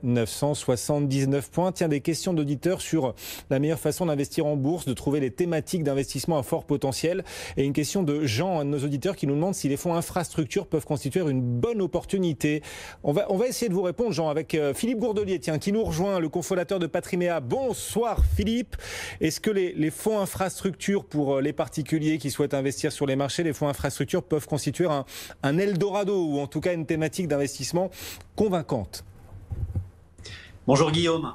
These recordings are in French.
979 points. Tiens, des questions d'auditeurs sur la meilleure façon d'investir en bourse, de trouver les thématiques d'investissement à fort potentiel. Et une question de Jean, un de nos auditeurs, qui nous demande si les fonds infrastructures peuvent constituer une bonne opportunité. On va essayer de vous répondre, Jean, avec Philippe Gourdelier, tiens, qui nous rejoint, le cofondateur de Patrimea. Bonsoir Philippe. Est-ce que les fonds infrastructures pour les particuliers qui souhaitent investir sur les marchés, les fonds infrastructures peuvent constituer un Eldorado ou en tout cas une thématique d'investissement convaincante? Bonjour Guillaume.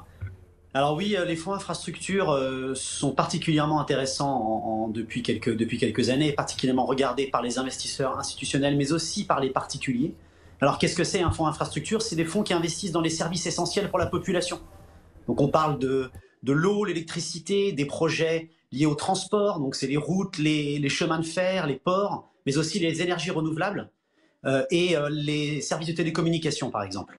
Alors oui, les fonds infrastructures sont particulièrement intéressants depuis quelques années, particulièrement regardés par les investisseurs institutionnels, mais aussi par les particuliers. Alors qu'est-ce que c'est un fonds infrastructure? C'est des fonds qui investissent dans les services essentiels pour la population. Donc on parle de l'eau, l'électricité, des projets liés au transport, donc c'est les routes, les chemins de fer, les ports, mais aussi les énergies renouvelables et les services de télécommunication par exemple.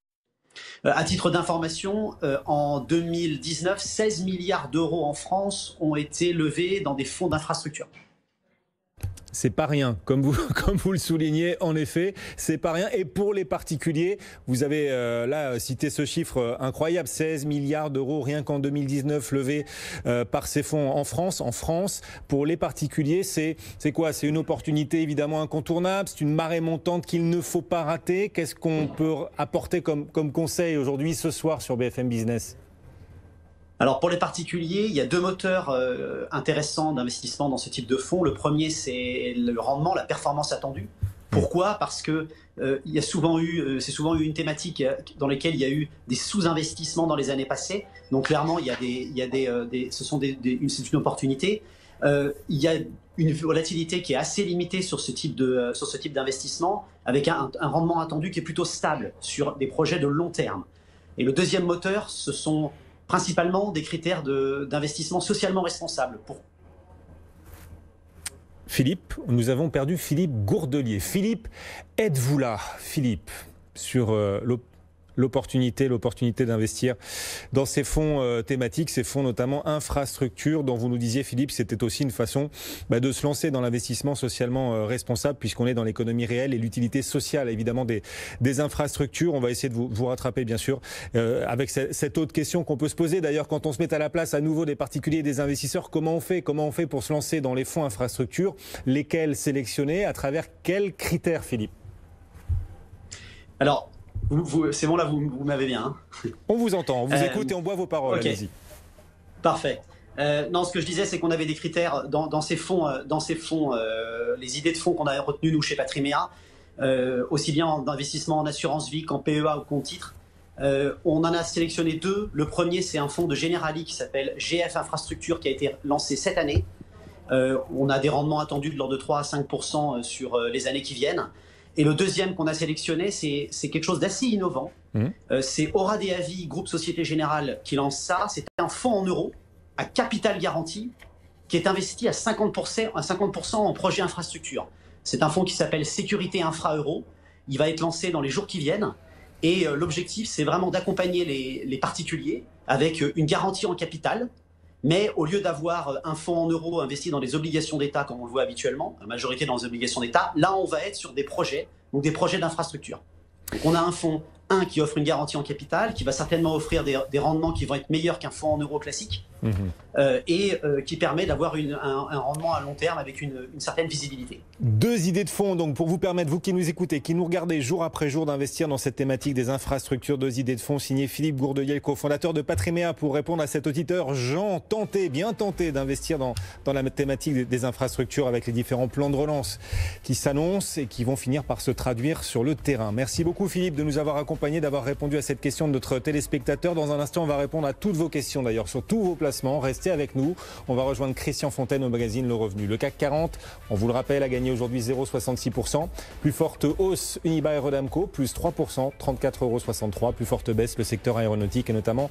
À titre d'information, en 2019, 16 milliards d'euros en France ont été levés dans des fonds d'infrastructure. C'est pas rien, comme vous le soulignez, en effet, c'est pas rien. Et pour les particuliers, vous avez là cité ce chiffre incroyable, 16 milliards d'euros rien qu'en 2019 levés par ces fonds en France. En France, pour les particuliers, c'est quoi? C'est une opportunité évidemment incontournable, c'est une marée montante qu'il ne faut pas rater. Qu'est-ce qu'on peut apporter comme conseil aujourd'hui, ce soir, sur BFM Business? Alors pour les particuliers, il y a deux moteurs intéressants d'investissement dans ce type de fonds. Le premier, c'est le rendement, la performance attendue. Pourquoi? Parce que il y a souvent eu une thématique dans laquelle il y a eu des sous-investissements dans les années passées. Donc clairement, c'est une opportunité. Il y a une volatilité qui est assez limitée sur ce type d'investissement, avec un rendement attendu qui est plutôt stable sur des projets de long terme. Et le deuxième moteur, ce sont principalement des critères d'investissement socialement responsable. Philippe, nous avons perdu Philippe Gourdelier. Philippe, êtes-vous là, Philippe, sur l'opportunité d'investir dans ces fonds thématiques, ces fonds notamment infrastructures, dont vous nous disiez, Philippe, c'était aussi une façon de se lancer dans l'investissement socialement responsable, puisqu'on est dans l'économie réelle et l'utilité sociale, évidemment, des infrastructures. On va essayer de vous rattraper, bien sûr, avec cette autre question qu'on peut se poser. D'ailleurs, quand on se met à la place à nouveau des particuliers et des investisseurs, comment on fait pour se lancer dans les fonds infrastructures? Lesquels sélectionner? À travers quels critères, Philippe? Alors, c'est bon là, vous m'avez bien. Hein. On vous entend, on vous écoute et on boit vos paroles. Okay. Allez-y. Parfait. Non, ce que je disais, c'est qu'on avait des critères dans ces fonds, les idées de fonds qu'on a retenues nous chez Patrimea, aussi bien d'investissement en assurance vie qu'en PEA ou compte titre. On en a sélectionné deux. Le premier, c'est un fonds de Generali qui s'appelle GF Infrastructure, qui a été lancé cette année. On a des rendements attendus de l'ordre de 3 à 5% sur les années qui viennent. Et le deuxième qu'on a sélectionné, c'est quelque chose d'assez innovant. C'est Oradea-Vie, groupe Société Générale, qui lance ça. C'est un fonds en euros à capital garanti qui est investi à 50% en projet infrastructure. C'est un fonds qui s'appelle Sécurité Infra Euro. Il va être lancé dans les jours qui viennent. Et l'objectif, c'est vraiment d'accompagner les particuliers avec une garantie en capital. Mais au lieu d'avoir un fonds en euros investi dans des obligations d'État, comme on le voit habituellement, la majorité dans les obligations d'État, là on va être sur des projets, donc des projets d'infrastructure. Donc on a un fonds, qui offre une garantie en capital, qui va certainement offrir des rendements qui vont être meilleurs qu'un fonds en euros classique, et qui permet d'avoir un rendement à long terme avec une certaine visibilité. Deux idées de fonds, donc, pour vous permettre, vous qui nous écoutez, qui nous regardez jour après jour, d'investir dans cette thématique des infrastructures. Deux idées de fonds signé Philippe Gourdelier, le cofondateur de Patrimea, pour répondre à cet auditeur. Jean, bien tenté d'investir dans la thématique des infrastructures avec les différents plans de relance qui s'annoncent et qui vont finir par se traduire sur le terrain. Merci beaucoup Philippe de nous avoir accompagnés, d'avoir répondu à cette question de notre téléspectateur. Dans un instant, on va répondre à toutes vos questions d'ailleurs sur tous vos placements. Restez avec nous. On va rejoindre Christian Fontaine au magazine Le Revenu. Le CAC 40, on vous le rappelle, a gagné aujourd'hui 0,66%. Plus forte hausse Unibail Rodamco, plus 3%, 34,63 €. Plus forte baisse le secteur aéronautique et notamment